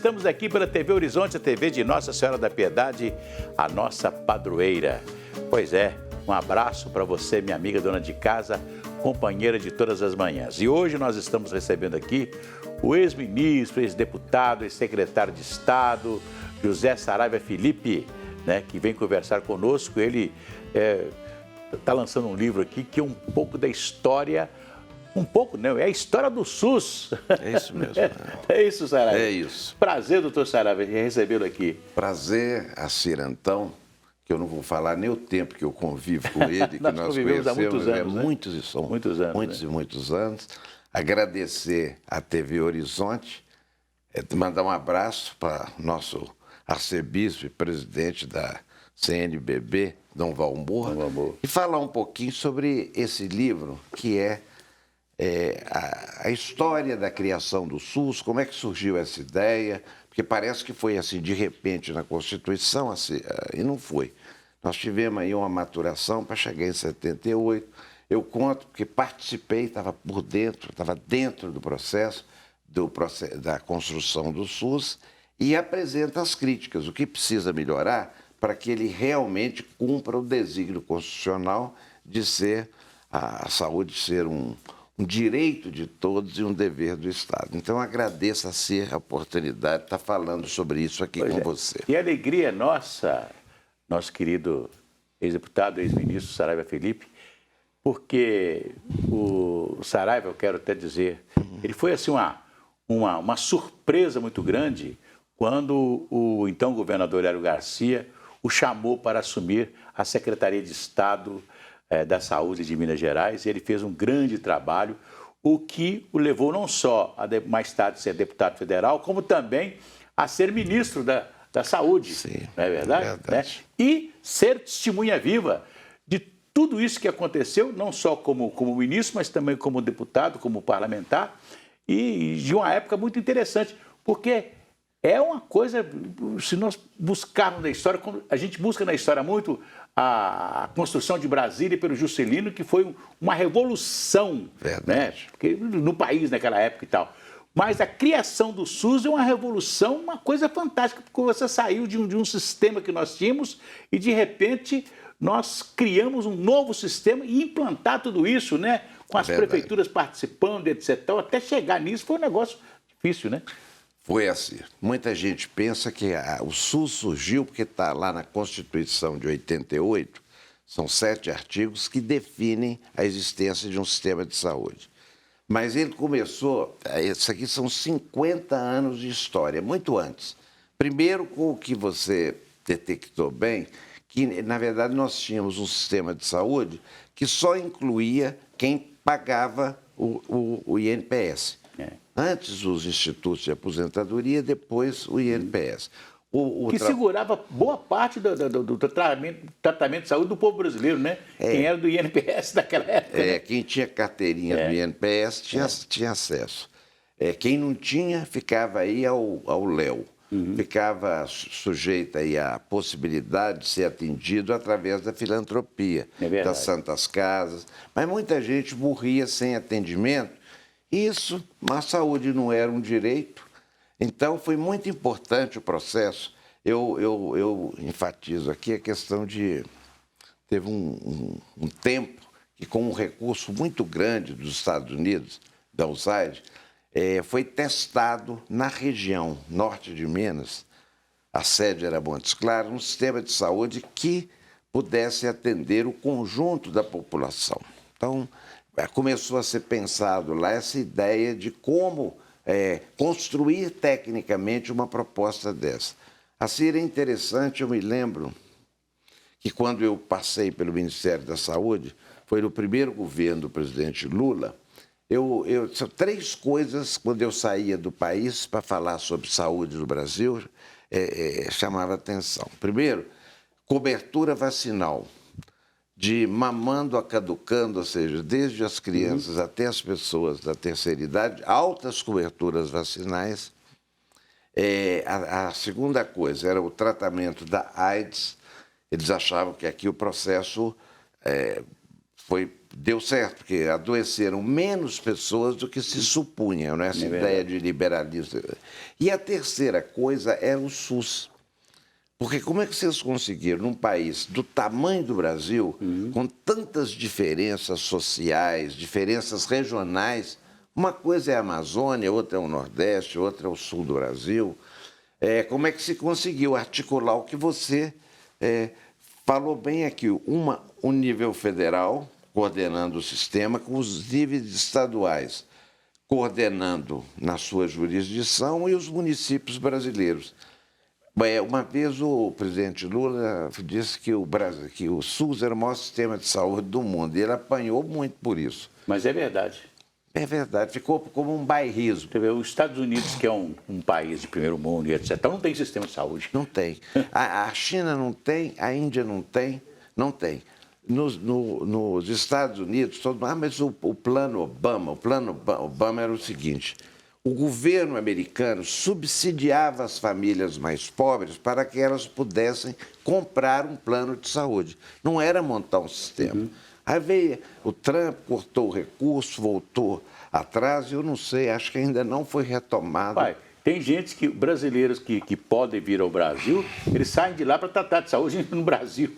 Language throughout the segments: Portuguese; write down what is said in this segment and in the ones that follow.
estamos aqui pela TV Horizonte, a TV de Nossa Senhora da Piedade, a nossa padroeira. Pois é, um abraço para você, minha amiga dona de casa, companheira de todas as manhãs. E hoje nós estamos recebendo aqui o ex-ministro, ex-deputado, ex-secretário de Estado, José Saraiva Felipe, né, que vem conversar conosco. Ele está lançando um livro aqui que é um pouco da história... Um pouco, não, é a história do SUS. É isso mesmo. É isso, Saraiva? É isso. Prazer, doutor Saraiva, em recebê-lo aqui. Prazer, Assir Antão, que eu não vou falar nem o tempo que eu convivo com ele, que nós convivemos há muitos anos, né? Muitos anos, muitos e muitos anos. Agradecer à TV Horizonte, mandar um abraço para nosso arcebispo e presidente da CNBB, Dom Valmor, e falar um pouquinho sobre esse livro, que é a história da criação do SUS, como é que surgiu essa ideia, porque parece que foi assim, de repente, na Constituição, assim, e não foi. Nós tivemos aí uma maturação para chegar em 78. Eu conto porque participei, estava por dentro, estava dentro do processo da construção do SUS e apresenta as críticas, o que precisa melhorar para que ele realmente cumpra o desígnio constitucional de ser a saúde ser um direito de todos e um dever do Estado. Então, agradeço a ser a oportunidade de estar falando sobre isso aqui com você. E a alegria nossa, nosso querido ex-deputado, ex-ministro Saraiva Felipe, porque o Saraiva, eu quero até dizer, ele foi assim uma surpresa muito grande quando o então governador Hélio Garcia o chamou para assumir a Secretaria de Estado da Saúde de Minas Gerais. Ele fez um grande trabalho, o que o levou não só a mais tarde ser deputado federal, como também a ser ministro da Saúde. Sim, não é verdade? Né? E ser testemunha viva de tudo isso que aconteceu, não só como ministro, mas também como deputado, como parlamentar, e de uma época muito interessante, porque é uma coisa, se nós buscarmos na história, a gente busca na história muito a construção de Brasília pelo Juscelino, que foi uma revolução, né, no país naquela época e tal. Mas a criação do SUS é uma revolução, uma coisa fantástica, porque você saiu de um sistema que nós tínhamos e, de repente, nós criamos um novo sistema e implantar tudo isso, né, com as prefeituras participando, etc. Então, até chegar nisso foi um negócio difícil, né? Foi assim. Muita gente pensa que o SUS surgiu porque está lá na Constituição de 88, são 7 artigos que definem a existência de um sistema de saúde. Mas ele começou, isso aqui são 50 anos de história, muito antes. Primeiro, com o que você detectou bem, que, na verdade, nós tínhamos um sistema de saúde que só incluía quem pagava o INPS. Antes os institutos de aposentadoria, depois o INPS. Que segurava boa parte do tratamento de saúde do povo brasileiro, né? Quem era do INPS naquela época. Né? Quem tinha carteirinha do INPS tinha acesso. Quem não tinha, ficava aí ao léu. Ficava sujeito aí à possibilidade de ser atendido através da filantropia, das Santas Casas. Mas muita gente morria sem atendimento. Isso, a saúde não era um direito, então foi muito importante o processo. Eu enfatizo aqui a questão de... Teve um tempo que, com um recurso muito grande dos Estados Unidos, da USAID, foi testado na região norte de Minas, a sede era Montes Claros, um sistema de saúde que pudesse atender o conjunto da população. Então, começou a ser pensado lá essa ideia de como construir tecnicamente uma proposta dessa. Assim, era interessante, eu me lembro que quando eu passei pelo Ministério da Saúde, foi no primeiro governo do presidente Lula, são 3 coisas, quando eu saía do país para falar sobre saúde no Brasil, chamava atenção. Primeiro, cobertura vacinal. De mamando a caducando, ou seja, desde as crianças até as pessoas da terceira idade, altas coberturas vacinais. A segunda coisa era o tratamento da AIDS. Eles achavam que aqui o processo foi deu certo, porque adoeceram menos pessoas do que se supunha, não é? Essa ideia de liberalismo. E a terceira coisa era o SUS. Porque como é que vocês conseguiram, num país do tamanho do Brasil, com tantas diferenças sociais, diferenças regionais, uma coisa é a Amazônia, outra é o Nordeste, outra é o Sul do Brasil, como é que se conseguiu articular o que você falou bem aqui, um nível federal coordenando o sistema, com os níveis estaduais coordenando na sua jurisdição e os municípios brasileiros. Uma vez o presidente Lula disse que o SUS era o maior sistema de saúde do mundo, e ele apanhou muito por isso. Mas é verdade. É verdade, ficou como um bairrismo. Você vê, os Estados Unidos, que é um país de primeiro mundo, e etc., não tem sistema de saúde. Não tem. A China não tem, a Índia não tem, não tem. Nos Estados Unidos, mas o plano Obama era o seguinte: o governo americano subsidiava as famílias mais pobres para que elas pudessem comprar um plano de saúde. Não era montar um sistema. Aí veio o Trump, cortou o recurso, voltou atrás, e eu não sei, acho que ainda não foi retomado. Pai, tem gente brasileiros que podem vir ao Brasil, eles saem de lá para tratar de saúde no Brasil.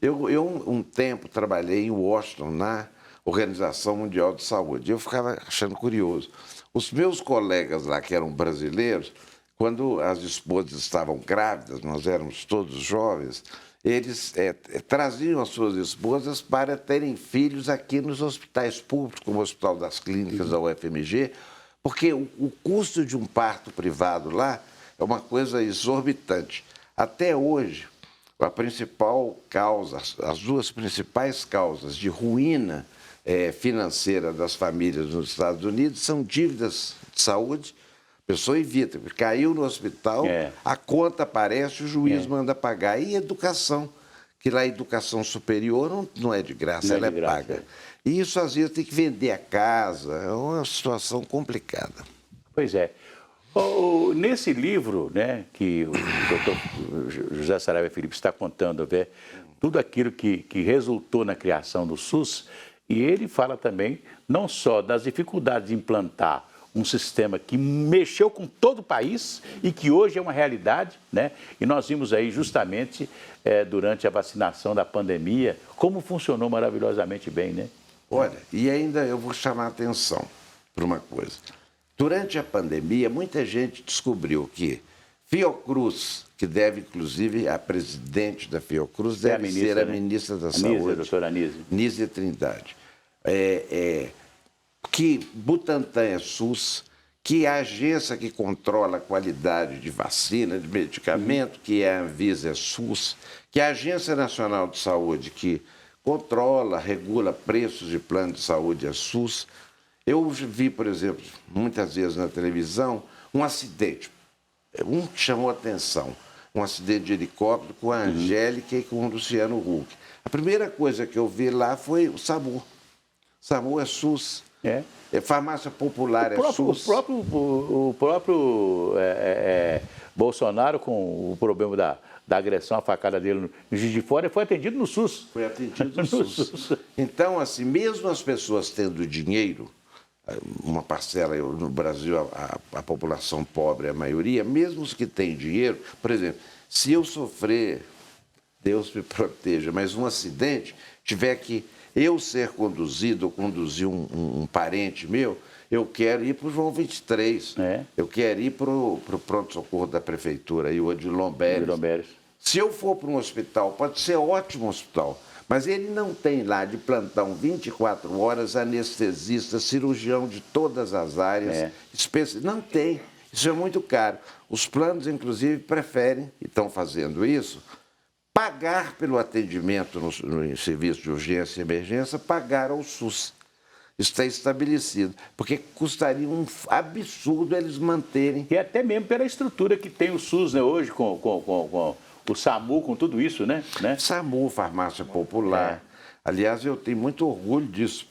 Eu um tempo, trabalhei em Washington, na Organização Mundial de Saúde. Eu ficava achando curioso. Os meus colegas lá, que eram brasileiros, quando as esposas estavam grávidas, nós éramos todos jovens, eles traziam as suas esposas para terem filhos aqui nos hospitais públicos, como o Hospital das Clínicas da UFMG, porque o custo de um parto privado lá é uma coisa exorbitante. Até hoje, a principal causa, as duas principais causas de ruína financeira das famílias nos Estados Unidos são dívidas de saúde. A pessoa evita, caiu no hospital, a conta aparece, o juiz manda pagar. E educação, que lá a educação superior não é de graça, ela é paga. E isso, às vezes, tem que vender a casa, é uma situação complicada. Pois é. Nesse livro, né, que o doutor José Saraiva Felipe está contando, tudo aquilo que resultou na criação do SUS, e ele fala também não só das dificuldades de implantar um sistema que mexeu com todo o país e que hoje é uma realidade, né? E nós vimos aí justamente durante a vacinação da pandemia como funcionou maravilhosamente bem, né? Olha, e ainda eu vou chamar a atenção para uma coisa. Durante a pandemia, muita gente descobriu que Fiocruz, que deve, inclusive, a presidente da Fiocruz, deve ser a ministra da Saúde. A doutora Anísia. Anísia Trindade. Que Butantan é SUS, que a agência que controla a qualidade de vacina, de medicamento, que é a Anvisa, é SUS, que a Agência Nacional de Saúde, que controla, regula preços de plano de saúde, é SUS. Eu vi, por exemplo, muitas vezes na televisão, um acidente. Um que chamou a atenção, um acidente de helicóptero com a Angélica e com o Luciano Huck. A primeira coisa que eu vi lá foi o SAMU. SAMU é SUS. Farmácia popular é SUS. O próprio Bolsonaro, com o problema da agressão, a facada dele no Juiz de Fora, foi atendido no SUS. Foi atendido no SUS. Então, assim, mesmo as pessoas tendo dinheiro, uma parcela, no Brasil, a população pobre é a maioria, mesmo os que têm dinheiro, por exemplo, se eu sofrer, Deus me proteja, mas um acidente, tiver que eu ser conduzido ou conduzir um parente meu, eu quero ir para o João 23, eu quero ir para o pronto-socorro da prefeitura, aí, o Odilon Beres. Se eu for para um hospital, pode ser ótimo hospital, mas ele não tem lá de plantão 24 horas anestesista, cirurgião de todas as áreas, não tem. Isso é muito caro. Os planos, inclusive, preferem, e estão fazendo isso, pagar pelo atendimento no serviço de urgência e emergência, pagar ao SUS. Isso está estabelecido, porque custaria um absurdo eles manterem. E até mesmo pela estrutura que tem o SUS, né, hoje, com o SAMU, com tudo isso, né? SAMU, farmácia popular. Aliás, eu tenho muito orgulho disso.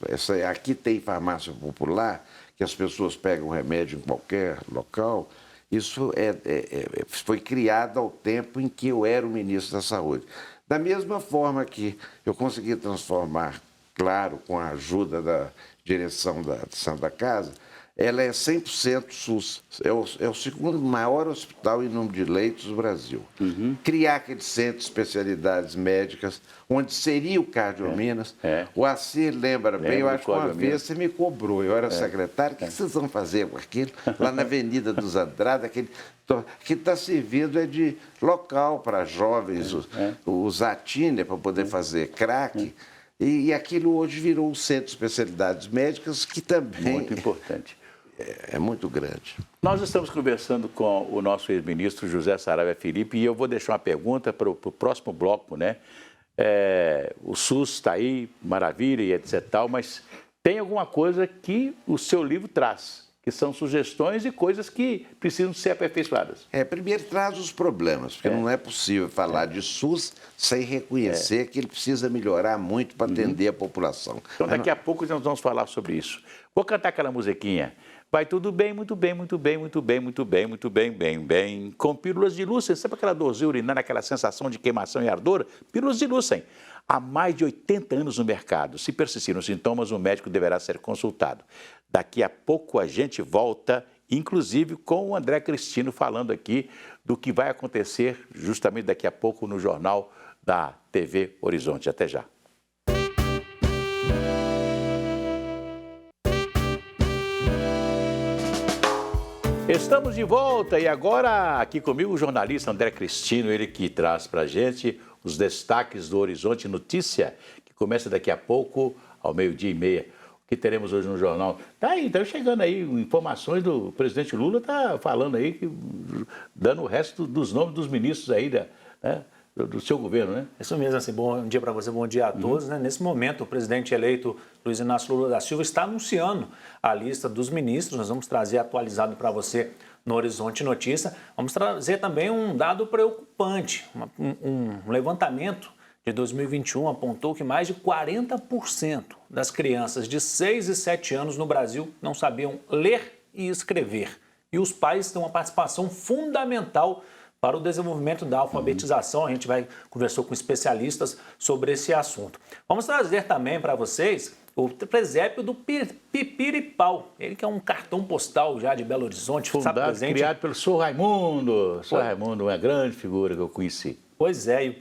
Aqui tem farmácia popular, que as pessoas pegam remédio em qualquer local. Isso foi criado ao tempo em que eu era o ministro da Saúde. Da mesma forma que eu consegui transformar claro, com a ajuda da direção da Santa Casa, ela é 100% SUS. É o segundo maior hospital em número de leitos do Brasil. Criar aquele centro de especialidades médicas, onde seria o Cardiominas. O Assir lembra bem, eu acho que uma vez você me cobrou, eu era secretário, o que vocês vão fazer com aquilo? Lá na Avenida dos Andradas, que está servindo de local para jovens, usar tiner para poder fazer crack. E aquilo hoje virou um centro de especialidades médicas que também... Muito importante. É muito grande. Nós estamos conversando com o nosso ex-ministro José Saravia Felipe e eu vou deixar uma pergunta para o próximo bloco, né? O SUS está aí, maravilha e etc. Mas tem alguma coisa que o seu livro traz, que são sugestões e coisas que precisam ser aperfeiçoadas. Primeiro traz os problemas, porque não é possível falar de SUS sem reconhecer que ele precisa melhorar muito para atender a população. Então daqui a pouco nós vamos falar sobre isso. Vou cantar aquela musiquinha. Vai tudo bem, muito bem, muito bem, muito bem, muito bem, muito bem, bem, bem. Com pílulas de Lúcen, sabe aquela dorzinha urinária, aquela sensação de queimação e ardor? Pílulas de Lúcen. Há mais de 80 anos no mercado. Se persistirem os sintomas, o médico deverá ser consultado. Daqui a pouco a gente volta, inclusive com o André Cristino falando aqui do que vai acontecer justamente daqui a pouco no jornal da TV Horizonte. Até já. Estamos de volta e agora aqui comigo o jornalista André Cristino, ele que traz para a gente os destaques do Horizonte Notícia, que começa daqui a pouco ao 12h30. O que teremos hoje no jornal? Tá aí, tá chegando aí informações do presidente Lula, tá falando aí, dando o resto dos nomes dos ministros aí do seu governo, né? Isso mesmo, assim, bom dia para você, bom dia a todos. Né? Nesse momento, o presidente eleito Luiz Inácio Lula da Silva está anunciando a lista dos ministros. Nós vamos trazer atualizado para você no Horizonte Notícia. Vamos trazer também um dado preocupante. Um levantamento de 2021 apontou que mais de 40% das crianças de 6 e 7 anos no Brasil não sabiam ler e escrever. E os pais têm uma participação fundamental para o desenvolvimento da alfabetização. A gente conversou com especialistas sobre esse assunto. Vamos trazer também para vocês o presépio do Pipiripau. Ele que é um cartão postal já de Belo Horizonte. Fundado, criado pelo Sr. Raimundo. Sr. Raimundo, uma grande figura que eu conheci. Pois é, e o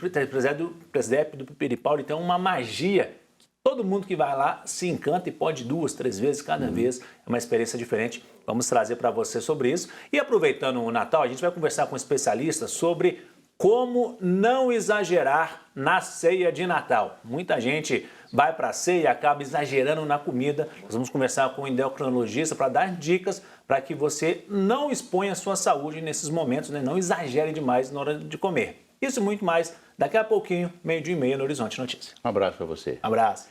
presépio do Pipiripau ele tem uma magia. Todo mundo que vai lá se encanta e pode 2, 3 vezes cada vez. É uma experiência diferente. Vamos trazer para você sobre isso. E aproveitando o Natal, a gente vai conversar com especialistas sobre como não exagerar na ceia de Natal. Muita gente vai para a ceia e acaba exagerando na comida. Nós vamos conversar com um endocrinologista para dar dicas para que você não exponha a sua saúde nesses momentos, né? Não exagere demais na hora de comer. Isso e muito mais daqui a pouquinho, 12h30 no Horizonte Notícias. Um abraço para você. Abraço.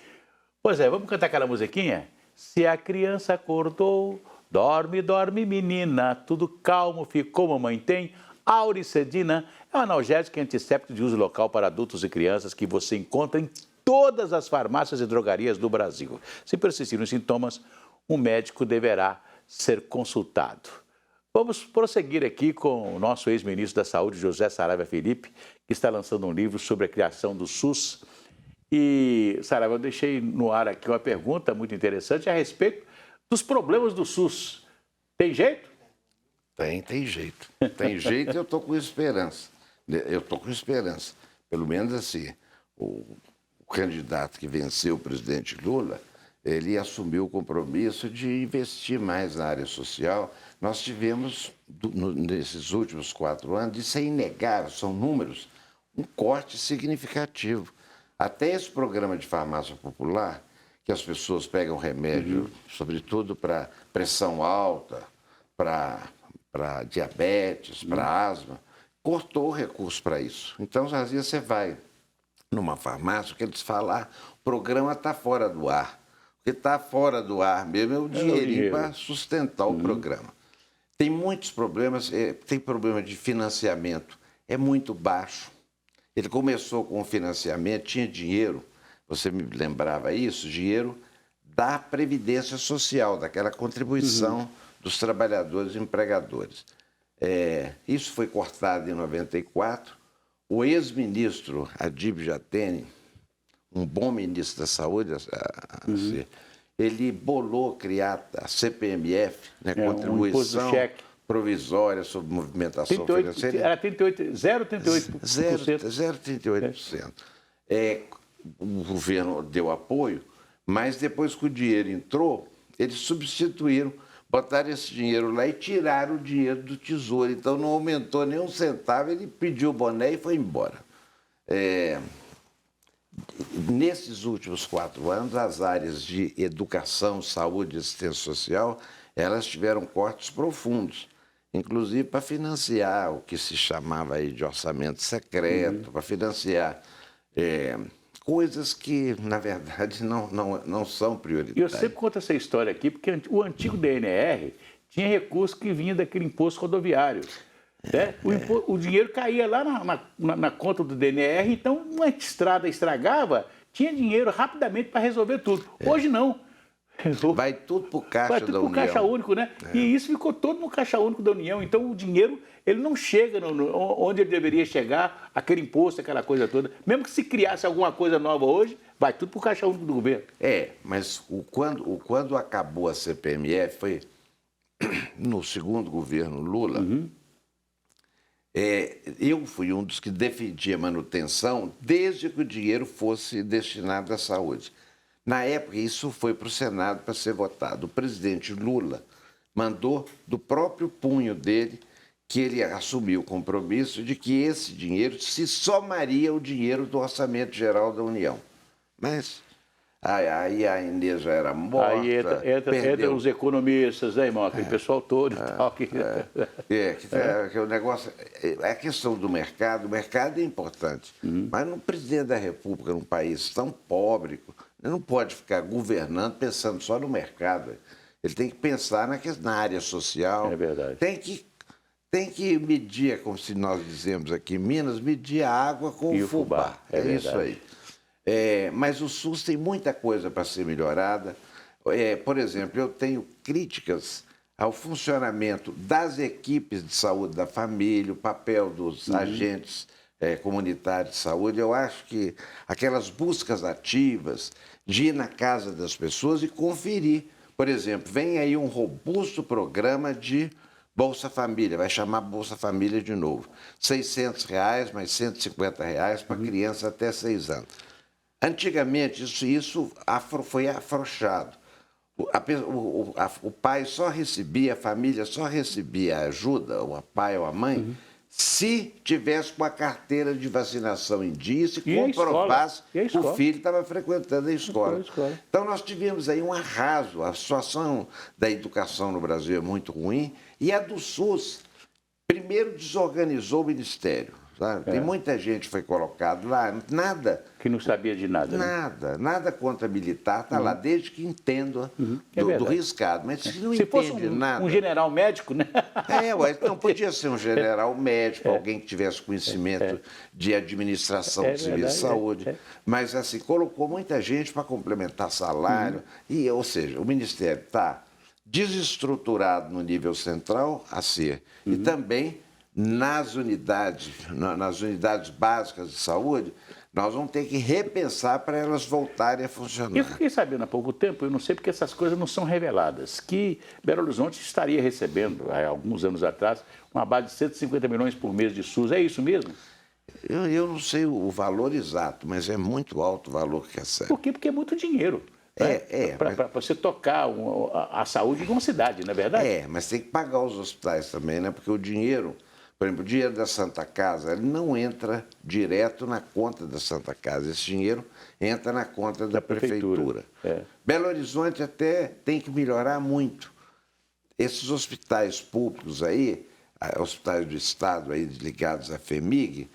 Pois é, vamos cantar aquela musiquinha? Se a criança acordou, dorme, dorme menina, tudo calmo ficou, mamãe tem. Auricedina é um analgésico e antisséptico de uso local para adultos e crianças que você encontra em todas as farmácias e drogarias do Brasil. Se persistirem os sintomas, um médico deverá ser consultado. Vamos prosseguir aqui com o nosso ex-ministro da Saúde, José Saravia Felipe, que está lançando um livro sobre a criação do SUS. E, Saravia, eu deixei no ar aqui uma pergunta muito interessante a respeito dos problemas do SUS. Tem jeito? Tem jeito. Tem jeito e eu estou com esperança. Eu estou com esperança. Pelo menos assim, o candidato que venceu o presidente Lula, ele assumiu o compromisso de investir mais na área social. Nós tivemos, nesses últimos 4 anos, isso é inegável, são números, um corte significativo. Até esse programa de farmácia popular, que as pessoas pegam remédio, sobretudo para pressão alta, para diabetes, para asma, cortou o recurso para isso. Então, às vezes, você vai numa farmácia, que eles falam, o programa está fora do ar. O que está fora do ar mesmo é o dinheirinho para sustentar o programa. Tem muitos problemas, tem problema de financiamento, é muito baixo. Ele começou com o financiamento, tinha dinheiro, você me lembrava isso, dinheiro da Previdência Social, daquela contribuição dos trabalhadores e empregadores. Isso foi cortado em 94. O ex-ministro Adib Jatene, um bom ministro da Saúde, ele bolou criar a CPMF, né, Contribuição Provisória sobre Movimentação 38, Financeira. Era 0,38%. 0,38%. O governo deu apoio, mas depois que o dinheiro entrou, eles substituíram, botaram esse dinheiro lá e tiraram o dinheiro do Tesouro. Então não aumentou nem um centavo, ele pediu o boné e foi embora. Nesses últimos 4 anos, as áreas de educação, saúde e assistência social, elas tiveram cortes profundos, inclusive para financiar o que se chamava aí de orçamento secreto, para financiar coisas que, na verdade, não são prioritárias. E eu sempre conto essa história aqui, porque o antigo DNR tinha recurso que vinha daquele imposto rodoviário. Né? O dinheiro caía lá na conta do DNR, então uma estrada estragava, tinha dinheiro rapidamente para resolver tudo. Hoje não. Vai tudo para o Caixa Vai tudo da para o União. Caixa Único, né? E isso ficou todo no Caixa Único da União. Então o dinheiro ele não chega onde ele deveria chegar, aquele imposto, aquela coisa toda. Mesmo que se criasse alguma coisa nova hoje, vai tudo para o Caixa Único do governo. Mas quando acabou a CPMF, foi no segundo governo Lula, eu fui um dos que defendia a manutenção desde que o dinheiro fosse destinado à saúde. Na época, isso foi para o Senado para ser votado. O presidente Lula mandou do próprio punho dele que ele assumiu o compromisso de que esse dinheiro se somaria ao dinheiro do Orçamento Geral da União. Mas aí a Inês já era morta. Aí entra os economistas, né, irmão? Aquele pessoal todo e tal. Que o negócio. A questão do mercado, o mercado é importante. Mas um presidente da República, num país tão pobre, ele não pode ficar governando pensando só no mercado. Ele tem que pensar na área social. É verdade. Tem que medir, como se nós dizemos aqui em Minas, medir a água com o fubá. É isso aí. Mas o SUS tem muita coisa para ser melhorada. Por exemplo, eu tenho críticas ao funcionamento das equipes de saúde da família, o papel dos agentes comunitários de saúde. Eu acho que aquelas buscas ativas de ir na casa das pessoas e conferir. Por exemplo, vem aí um robusto programa de Bolsa Família, vai chamar Bolsa Família de novo. R$600, mais R$150 para criança até 6 anos. Antigamente, isso foi afrouxado. O pai só recebia, a família só recebia ajuda, o pai ou a mãe, se tivesse com a carteira de vacinação em dia, se comprovasse que o filho estava frequentando a escola. Então, nós tivemos aí um arraso. A situação da educação no Brasil é muito ruim e a do SUS, primeiro, desorganizou o Ministério. Sabe? Tem muita gente que foi colocado lá, nada... Que não sabia de nada. Nada contra militar, está lá, desde que entenda do riscado. Mas se não entende nada... um general médico, né? Não podia ser um general médico, alguém que tivesse conhecimento de administração do serviço de saúde. Mas, assim, colocou muita gente para complementar salário. Ou seja, o Ministério está desestruturado no nível central, a ser, e também... Nas unidades básicas de saúde, nós vamos ter que repensar para elas voltarem a funcionar. Eu fiquei sabendo há pouco tempo, eu não sei porque essas coisas não são reveladas, que Belo Horizonte estaria recebendo, há alguns anos atrás, uma base de 150 milhões por mês de SUS. É isso mesmo? Eu não sei o valor exato, mas é muito alto o valor que recebe. Por quê? Porque é muito dinheiro. Para você tocar a saúde de uma cidade, não é verdade? Mas tem que pagar os hospitais também, né? Porque o dinheiro... Por exemplo, o dinheiro da Santa Casa ele não entra direto na conta da Santa Casa. Esse dinheiro entra na conta da prefeitura. Belo Horizonte até tem que melhorar muito. Esses hospitais públicos aí, hospitais do Estado aí ligados à FEMIG,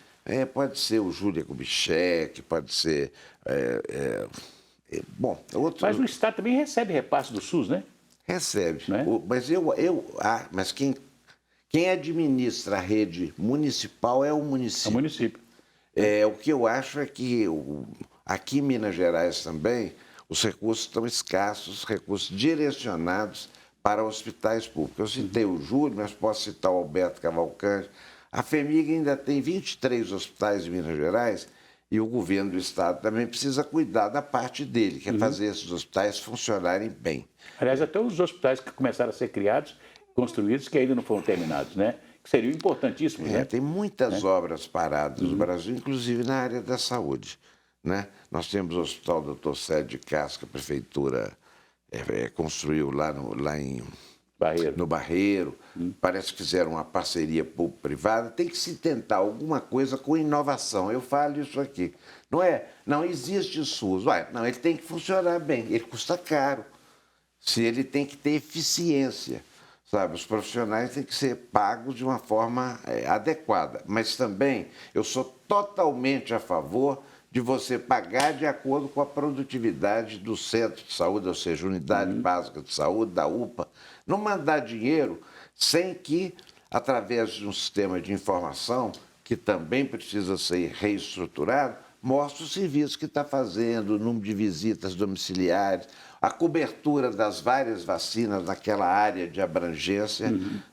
pode ser o Júlia Kubitschek, pode ser... Mas o Estado também recebe repasse do SUS, né? Recebe. Né? Mas quem administra a rede municipal é o município. É o município. O que eu acho é que aqui em Minas Gerais também os recursos estão escassos, recursos direcionados para hospitais públicos. Eu citei o Júlio, mas posso citar o Alberto Cavalcante. A FEMIG ainda tem 23 hospitais em Minas Gerais E o governo do estado também precisa cuidar da parte dele, que é fazer esses hospitais funcionarem bem. Aliás, até os hospitais que começaram a ser criados, construídos, que ainda não foram terminados, né? Que seriam importantíssimos, né? Tem muitas obras paradas no Brasil, inclusive na área da saúde, né? Nós temos o Hospital Dr. Célio de Castro, que a prefeitura construiu lá no Barreiro. Parece que fizeram uma parceria público-privada. Tem que se tentar alguma coisa com inovação. Eu falo isso aqui. Não existe SUS. Não, ele tem que funcionar bem. Ele custa caro. Se ele tem que ter eficiência. Sabe, os profissionais têm que ser pagos de uma forma adequada. Mas também eu sou totalmente a favor de você pagar de acordo com a produtividade do centro de saúde, ou seja, unidade básica de saúde, da UPA. Não mandar dinheiro sem que, através de um sistema de informação, que também precisa ser reestruturado, mostre o serviço que está fazendo, o número de visitas domiciliares, a cobertura das várias vacinas naquela área de abrangência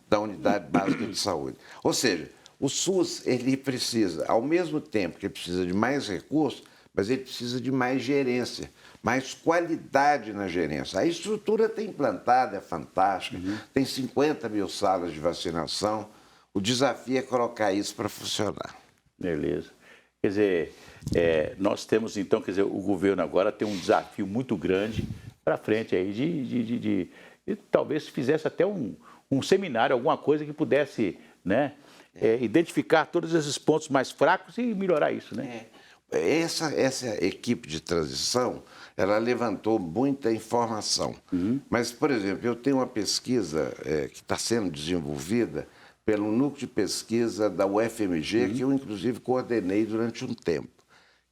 da unidade básica de saúde. Ou seja, o SUS, ele precisa, ao mesmo tempo que ele precisa de mais recursos, mas ele precisa de mais gerência, mais qualidade na gerência. A estrutura está implantada, é fantástica, tem 50 mil salas de vacinação. O desafio é colocar isso para funcionar. Beleza. Quer dizer, nós temos então, quer dizer, o governo agora tem um desafio muito grande para frente aí de talvez fizesse até um seminário, alguma coisa que pudesse, né, identificar todos esses pontos mais fracos e melhorar isso, né? Essa equipe de transição, ela levantou muita informação. Mas, por exemplo, eu tenho uma pesquisa que está sendo desenvolvida pelo núcleo de pesquisa da UFMG, que eu, inclusive, coordenei durante um tempo,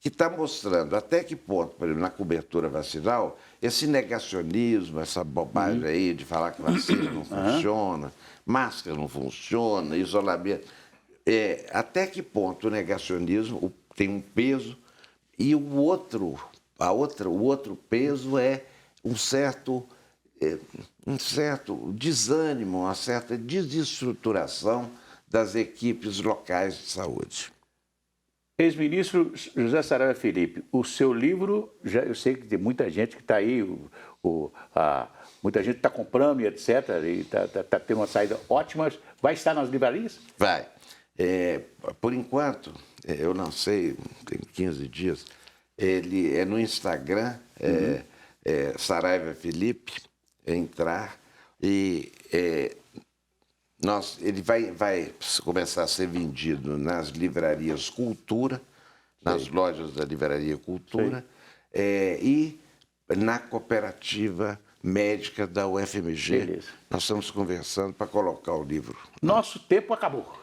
que está mostrando até que ponto, por exemplo, na cobertura vacinal, esse negacionismo, essa bobagem aí de falar que vacina não funciona, máscara não funciona, isolamento. Até que ponto o negacionismo tem um peso e o outro peso é um certo desânimo, uma certa desestruturação das equipes locais de saúde. Ex-ministro José Saraiva Felipe, o seu livro, eu sei que tem muita gente que está aí, muita gente está comprando e etc., e está tendo uma saída ótima. Vai estar nas livrarias? Vai. Por enquanto, eu lancei, tem 15 dias, ele é no Instagram, Saraiva Felipe, entrar, e ele vai começar a ser vendido nas livrarias Cultura, nas lojas da Livraria Cultura, e na cooperativa médica da UFMG. Beleza. Nós estamos conversando para colocar o livro. Nosso tempo acabou.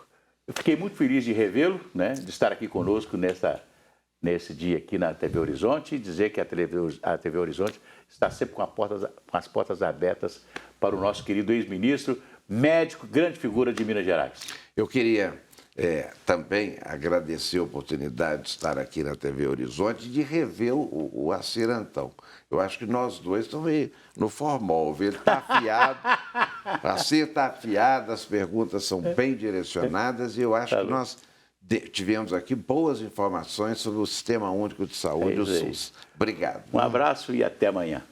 Eu fiquei muito feliz de revê-lo, né, de estar aqui conosco nesse dia aqui na TV Horizonte e dizer que a TV Horizonte está sempre com as portas abertas para o nosso querido ex-ministro, médico, grande figura de Minas Gerais. Eu queria também agradecer a oportunidade de estar aqui na TV Horizonte e de rever o Assir Antão. Eu acho que nós dois estamos aí no formal. Ele está afiado, o Assir está afiado, as perguntas são bem direcionadas e eu acho que nós tivemos aqui boas informações sobre o Sistema Único de Saúde, o SUS. Obrigado. Um abraço e até amanhã.